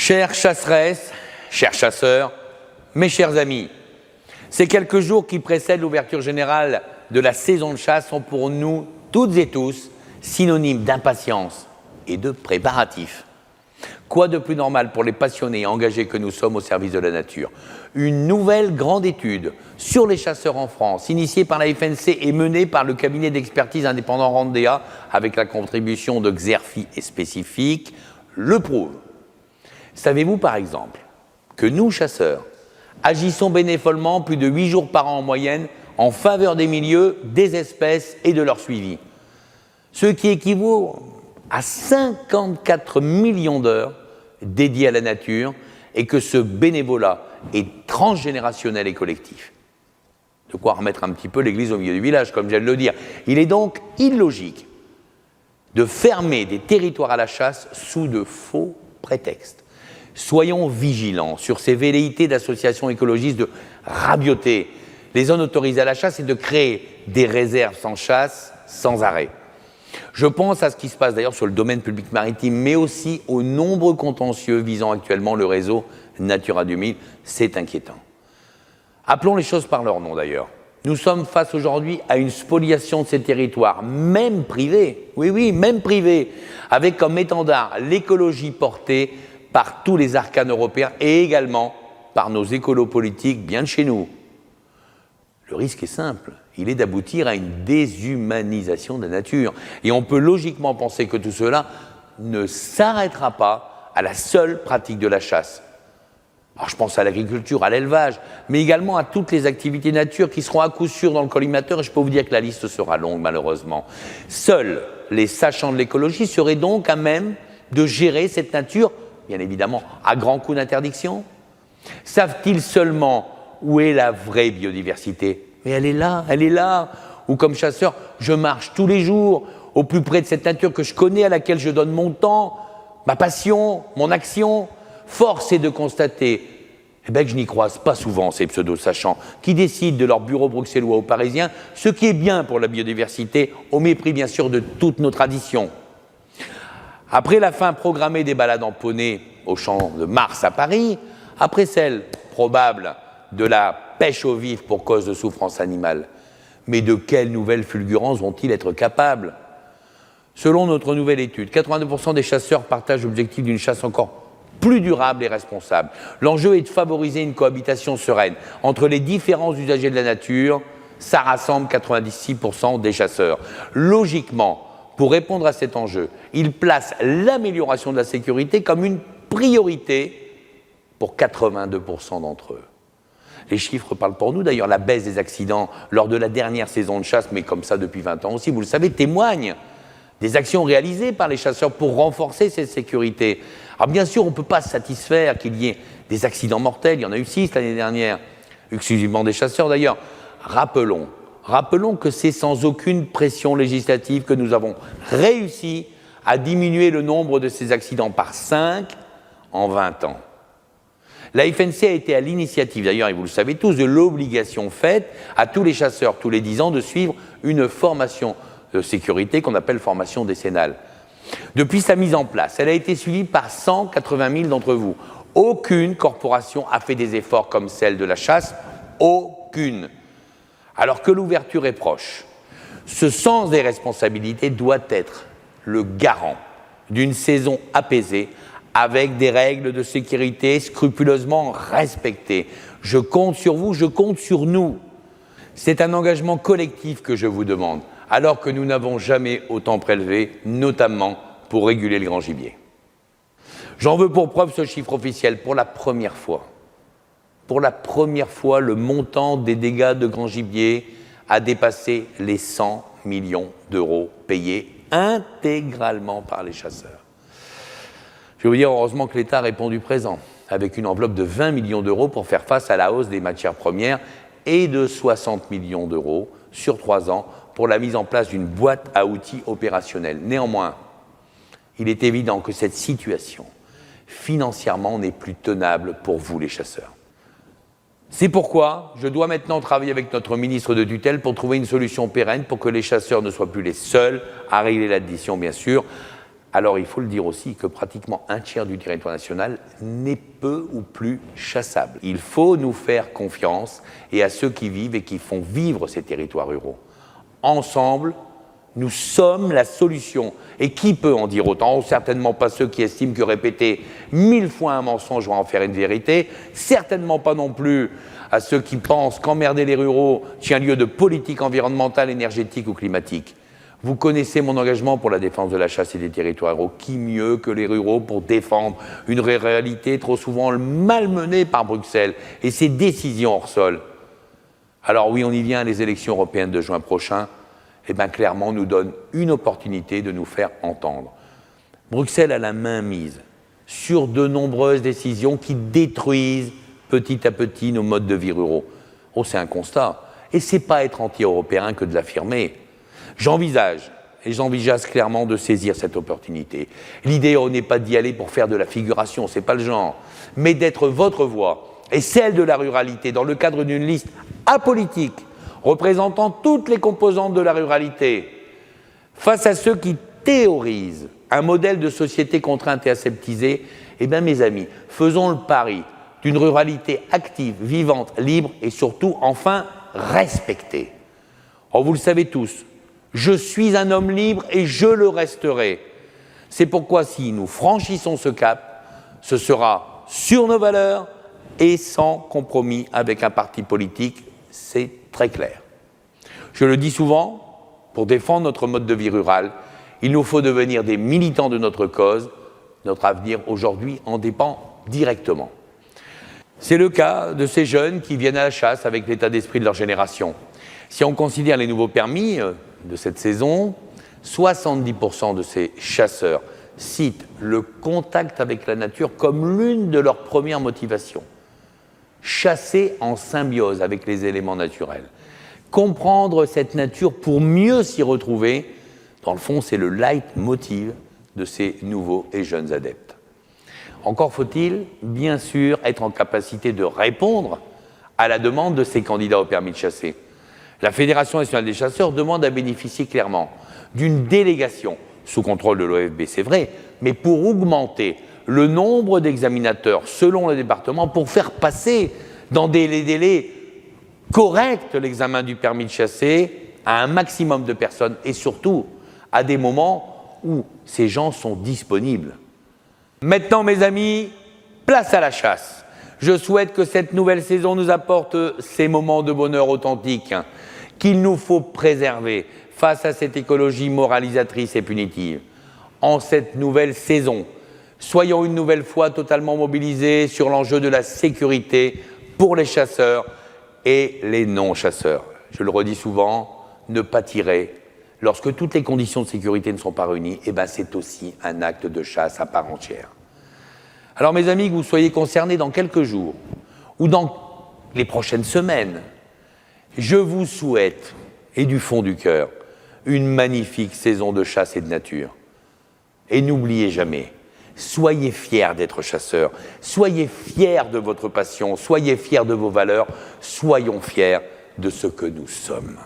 Chères chasseresses, chers chasseurs, mes chers amis, ces quelques jours qui précèdent l'ouverture générale de la saison de chasse sont pour nous toutes et tous synonymes d'impatience et de préparatifs. Quoi de plus normal pour les passionnés et engagés que nous sommes au service de la nature? Une nouvelle grande étude sur les chasseurs en France, initiée par la FNC et menée par le cabinet d'expertise indépendant Randéa, avec la contribution de Xerfi et Spécifique, le prouve. Savez-vous par exemple que nous, chasseurs, agissons bénévolement plus de 8 jours par an en moyenne en faveur des milieux, des espèces et de leur suivi, ce qui équivaut à 54 millions d'heures dédiées à la nature, et que ce bénévolat est transgénérationnel et collectif. De quoi remettre un petit peu l'église au milieu du village, comme j'aime le dire. Il est donc illogique de fermer des territoires à la chasse sous de faux prétextes. Soyons vigilants sur ces velléités d'associations écologistes de rabioter les zones autorisées à la chasse et de créer des réserves sans chasse sans arrêt. Je pense à ce qui se passe d'ailleurs sur le domaine public maritime, mais aussi aux nombreux contentieux visant actuellement le réseau Natura 2000. C'est inquiétant. Appelons les choses par leur nom d'ailleurs. Nous sommes face aujourd'hui à une spoliation de ces territoires, même privés, oui, même privés, avec comme étendard l'écologie portée par tous les arcanes européens et également par nos écolos politiques bien de chez nous. Le risque est simple, il est d'aboutir à une déshumanisation de la nature. Et on peut logiquement penser que tout cela ne s'arrêtera pas à la seule pratique de la chasse. Alors je pense à l'agriculture, à l'élevage, mais également à toutes les activités nature qui seront à coup sûr dans le collimateur, et je peux vous dire que la liste sera longue malheureusement. Seuls les sachants de l'écologie seraient donc à même de gérer cette nature, bien évidemment à grands coups d'interdiction. Savent-ils seulement où est la vraie biodiversité? Mais elle est là. Ou comme chasseur, je marche tous les jours au plus près de cette nature que je connais, à laquelle je donne mon temps, ma passion, mon action. Force est de constater que je n'y croise pas souvent ces pseudo-sachants qui décident de leur bureau bruxellois ou parisien ce qui est bien pour la biodiversité, au mépris bien sûr de toutes nos traditions. Après la fin programmée des balades en poney au champ de Mars à Paris, après celle probable de la pêche au vif pour cause de souffrance animale, mais de quelles nouvelles fulgurances vont-ils être capables? Selon notre nouvelle étude, 82% des chasseurs partagent l'objectif d'une chasse encore plus durable et responsable. L'enjeu est de favoriser une cohabitation sereine entre les différents usagers de la nature. Ça rassemble 96% des chasseurs. Logiquement, pour répondre à cet enjeu, ils placent l'amélioration de la sécurité comme une priorité pour 82% d'entre eux. Les chiffres parlent pour nous, d'ailleurs, la baisse des accidents lors de la dernière saison de chasse, mais comme ça depuis 20 ans aussi, vous le savez, témoigne des actions réalisées par les chasseurs pour renforcer cette sécurité. Alors bien sûr, on ne peut pas se satisfaire qu'il y ait des accidents mortels, il y en a eu 6 l'année dernière, exclusivement des chasseurs d'ailleurs. Rappelons que c'est sans aucune pression législative que nous avons réussi à diminuer le nombre de ces accidents par 5 en 20 ans. La FNC a été à l'initiative, d'ailleurs, et vous le savez tous, de l'obligation faite à tous les chasseurs, tous les 10 ans, de suivre une formation de sécurité qu'on appelle formation décennale. Depuis sa mise en place, elle a été suivie par 180 000 d'entre vous. Aucune corporation a fait des efforts comme celle de la chasse, aucune. Alors que l'ouverture est proche, ce sens des responsabilités doit être le garant d'une saison apaisée, avec des règles de sécurité scrupuleusement respectées. Je compte sur vous, je compte sur nous. C'est un engagement collectif que je vous demande, alors que nous n'avons jamais autant prélevé, notamment pour réguler le grand gibier. J'en veux pour preuve ce chiffre officiel. Pour la première fois, le montant des dégâts de grand gibier a dépassé les 100 millions d'euros payés intégralement par les chasseurs. Je vais vous dire, heureusement que l'État a répondu présent, avec une enveloppe de 20 millions d'euros pour faire face à la hausse des matières premières et de 60 millions d'euros sur 3 ans pour la mise en place d'une boîte à outils opérationnelle. Néanmoins, il est évident que cette situation, financièrement, n'est plus tenable pour vous, les chasseurs. C'est pourquoi je dois maintenant travailler avec notre ministre de tutelle pour trouver une solution pérenne pour que les chasseurs ne soient plus les seuls à régler l'addition, bien sûr, alors il faut le dire aussi que pratiquement un tiers du territoire national n'est peu ou plus chassable. Il faut nous faire confiance et à ceux qui vivent et qui font vivre ces territoires ruraux. Ensemble, nous sommes la solution. Et qui peut en dire autant? Certainement pas ceux qui estiment que répéter 1000 fois un mensonge va en faire une vérité. Certainement pas non plus à ceux qui pensent qu'emmerder les ruraux tient lieu de politique environnementale, énergétique ou climatique. Vous connaissez mon engagement pour la défense de la chasse et des territoires ruraux. Qui mieux que les ruraux pour défendre une réalité trop souvent malmenée par Bruxelles et ses décisions hors sol? Alors oui, on y vient, les élections européennes de juin prochain, eh bien clairement nous donne une opportunité de nous faire entendre. Bruxelles a la main mise sur de nombreuses décisions qui détruisent petit à petit nos modes de vie ruraux. Oh, c'est un constat. Et c'est pas être anti-européen que de l'affirmer. J'envisage clairement de saisir cette opportunité. L'idée n'est pas d'y aller pour faire de la figuration, c'est pas le genre, mais d'être votre voix et celle de la ruralité dans le cadre d'une liste apolitique représentant toutes les composantes de la ruralité, face à ceux qui théorisent un modèle de société contrainte et aseptisée. Eh bien, mes amis, faisons le pari d'une ruralité active, vivante, libre et surtout, enfin, respectée. Oh, vous le savez tous, je suis un homme libre et je le resterai. C'est pourquoi, si nous franchissons ce cap, ce sera sur nos valeurs et sans compromis avec un parti politique. C'est très clair. Je le dis souvent, pour défendre notre mode de vie rural, il nous faut devenir des militants de notre cause. Notre avenir aujourd'hui en dépend directement. C'est le cas de ces jeunes qui viennent à la chasse avec l'état d'esprit de leur génération. Si on considère les nouveaux permis de cette saison, 70% de ces chasseurs citent le contact avec la nature comme l'une de leurs premières motivations. Chasser en symbiose avec les éléments naturels. Comprendre cette nature pour mieux s'y retrouver, dans le fond, c'est le leitmotiv de ces nouveaux et jeunes adeptes. Encore faut-il, bien sûr, être en capacité de répondre à la demande de ces candidats au permis de chasser. La Fédération nationale des chasseurs demande à bénéficier clairement d'une délégation sous contrôle de l'OFB, c'est vrai, mais pour augmenter le nombre d'examinateurs selon le département pour faire passer dans des délais corrects l'examen du permis de chasser à un maximum de personnes et surtout à des moments où ces gens sont disponibles. Maintenant, mes amis, place à la chasse. Je souhaite que cette nouvelle saison nous apporte ces moments de bonheur authentiques qu'il nous faut préserver face à cette écologie moralisatrice et punitive. En cette nouvelle saison, soyons une nouvelle fois totalement mobilisés sur l'enjeu de la sécurité pour les chasseurs et les non-chasseurs. Je le redis souvent, ne pas tirer lorsque toutes les conditions de sécurité ne sont pas réunies, eh ben c'est aussi un acte de chasse à part entière. Alors mes amis, que vous soyez concernés dans quelques jours ou dans les prochaines semaines, je vous souhaite, et du fond du cœur, une magnifique saison de chasse et de nature. Et n'oubliez jamais, soyez fiers d'être chasseurs, soyez fiers de votre passion, soyez fiers de vos valeurs, soyons fiers de ce que nous sommes.